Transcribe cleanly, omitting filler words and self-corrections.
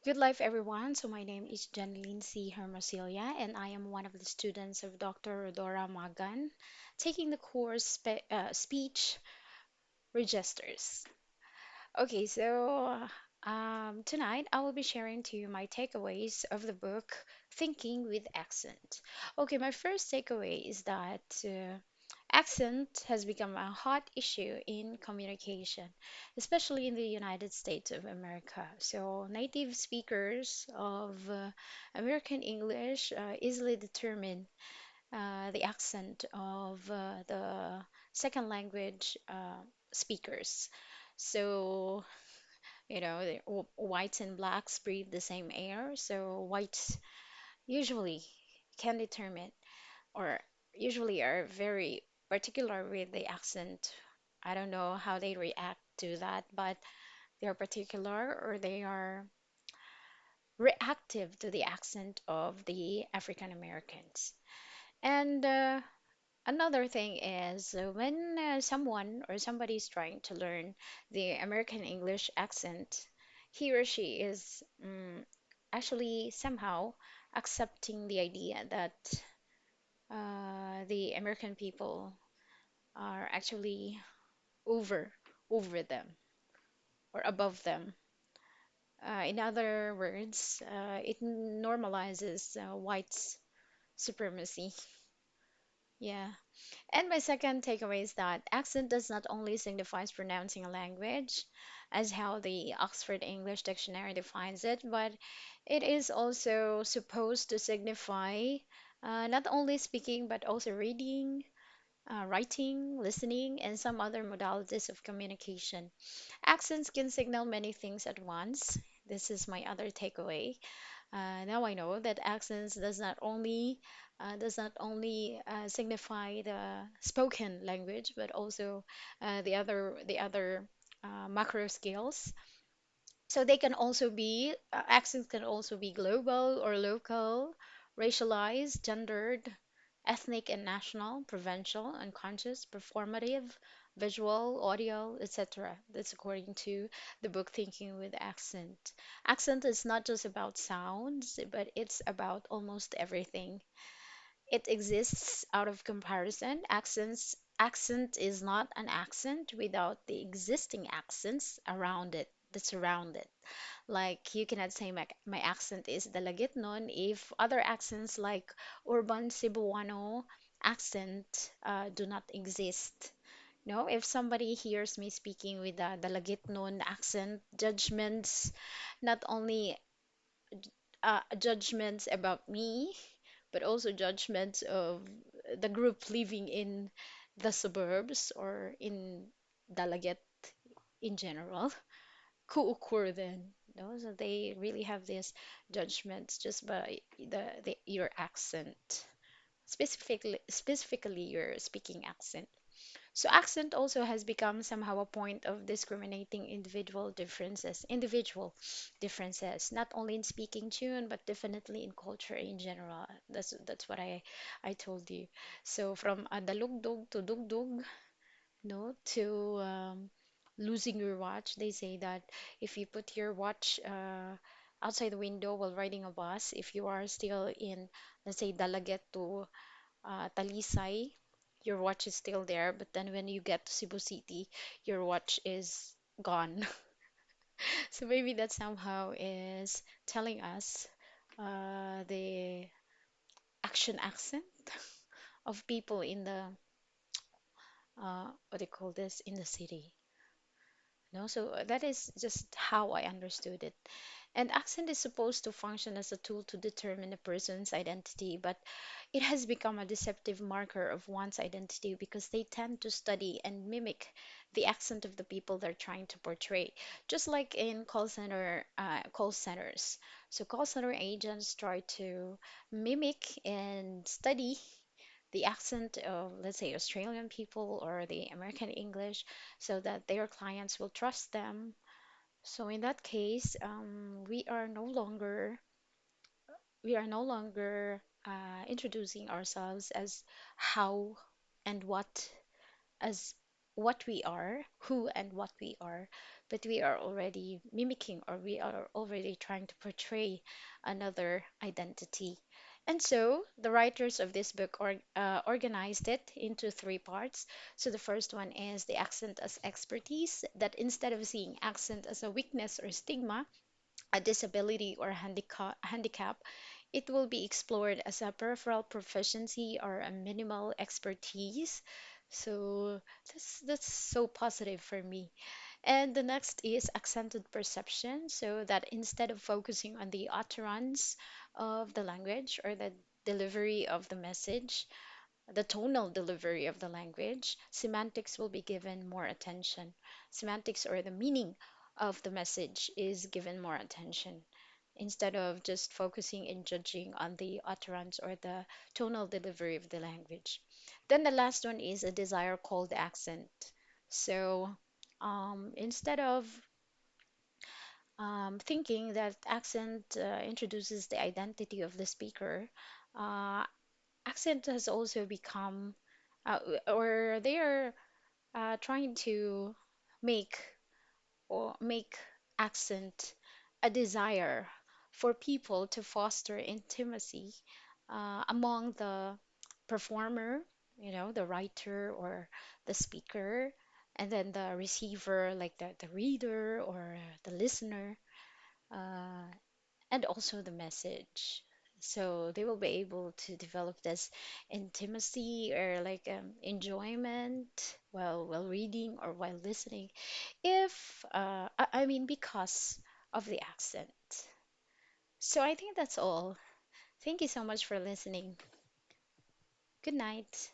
Good life, everyone. So, my name is Janeline C. Hermosillo, and I am one of the students of Dr. Rodora Magan, taking the course Speech Registers. Okay, so tonight I will be sharing to you my takeaways of the book Thinking with Accent. Okay, my first takeaway is that accent has become a hot issue in communication, especially in the United States of America. So, native speakers of American English easily determine the accent of the second language speakers. So, whites and blacks breathe the same air, so whites usually can determine or usually are very particular with the accent. I don't know how they react to that, but they are particular or they are reactive to the accent of the African Americans. And another thing is when someone or somebody is trying to learn the American English accent, he or she is actually somehow accepting the idea that the American people are actually over over them or above them. In other words, it normalizes white supremacy. Yeah. And my second takeaway is that accent does not only signifies pronouncing a language, as how the Oxford English Dictionary defines it, but it is also supposed to signify not only speaking but also reading, writing, listening, and some other modalities of communication. Accents can signal many things at once. This is my other takeaway. Now I know that accents does not only signify the spoken language, but also the other macro skills. So they can also be accents can also be global or local, racialized, gendered, ethnic and national, provincial, unconscious, performative, visual, audio, etc. That's according to the book Thinking with Accent. Accent is not just about sounds, but it's about almost everything. It exists out of comparison. Accent is not an accent without the existing accents around it that surround it. Like you cannot say my accent is Dalagitnon if other accents like urban Cebuano accent do not exist. No, if somebody hears me speaking with a Dalagitnon accent, judgments, not only judgments about me, but also judgments of the group living in the suburbs or in Dalaget in general, could then. No, so they really have these judgments just by the your accent, specifically your speaking accent. So accent also has become somehow a point of discriminating individual differences, not only in speaking tune, but definitely in culture in general. That's what I told you. So from dalugdog to dugdug, no, to losing your watch. They say that if you put your watch outside the window while riding a bus, if you are still in, let's say, Dalaget to Talisay, your watch is still there, but then when you get to Cebu City, your watch is gone. So maybe that somehow is telling us the action accent of people in the what do you call this in the city. No, so that is just how I understood it. And accent is supposed to function as a tool to determine a person's identity, but it has become a deceptive marker of one's identity because they tend to study and mimic the accent of the people they're trying to portray, just like in call centers. So call center agents try to mimic and study the accent of, let's say, Australian people or the American English so that their clients will trust them. So in that case, we are no longer introducing ourselves as how and what as what we are, who and what we are, but we are already mimicking, or we are already trying to portray another identity. And so the writers of this book organized it into three parts. So the first one is the accent as expertise, that instead of seeing accent as a weakness or stigma, a disability or handicap, it will be explored as a peripheral proficiency or a minimal expertise. So that's so positive for me. And the next is accented perception, so that instead of focusing on the utterance of the language or the delivery of the message, the tonal delivery of the language, semantics will be given more attention. Semantics, or the meaning of the message, is given more attention instead of just focusing and judging on the utterance or the tonal delivery of the language. Then the last one is a desire called accent. So instead of thinking that accent introduces the identity of the speaker, uh, accent has also become, or they are trying to make make accent a desire for people to foster intimacy among the performer, the writer or the speaker, and then the receiver, like the reader or the listener. Uh, and also the message. So they will be able to develop this intimacy or like enjoyment while reading or while listening, if I mean because of the accent. So I think that's all. Thank you so much for listening. Good night.